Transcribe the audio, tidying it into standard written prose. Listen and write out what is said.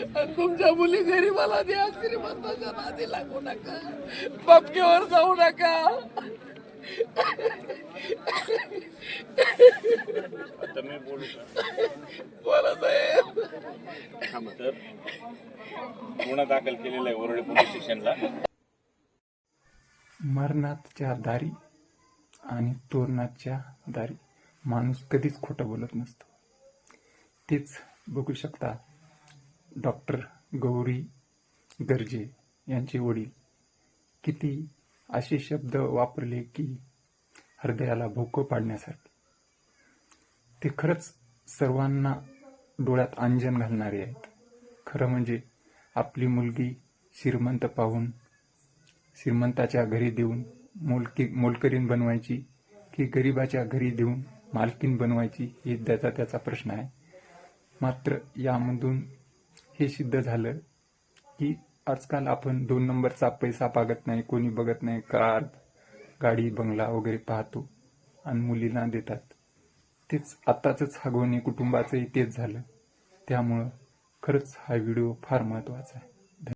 आणि तुमच्या मुली गरीबाला द्या, श्रीमंताच्या नादी लागू नका, बापकेवर जाऊ नका. आता मी बोलू का? बोला साहेब. तर गुन्हा दाखल केलेला आहे वरळी पोलीस स्टेशनला. मरणाच्या दारी आणि तोरणाच्या दारी माणूस कधीच खोटं बोलत नसतो. तेच बघू शकता डॉक्टर गौरी गर्जे यांचे वडील किती असे शब्द वापरले की हृदयाला भोकं पाडण्यासाठी. ते खरंच सर्वांना डोळ्यात अंजन घालणारे आहेत. खरं म्हणजे आपली मुलगी श्रीमंत पाहून श्रीमंताच्या घरी देऊन मोलकरीण बनवायची की गरिबाच्या घरी देऊन मालकीन बनवायची हे त्याचा प्रश्न आहे. मात्र यामधून हे सिद्ध झालं की आजकाल आपण 2 नंबरचा पैसा पागत नाही, कोणी बघत नाही, कार गाडी बंगला वगैरे पाहतो आणि मुलींना देतात. तेच आताच हगवणे कुटुंबाचंही तेच झालं. त्यामुळं खरंच हा व्हिडिओ फार महत्त्वाचा आहे.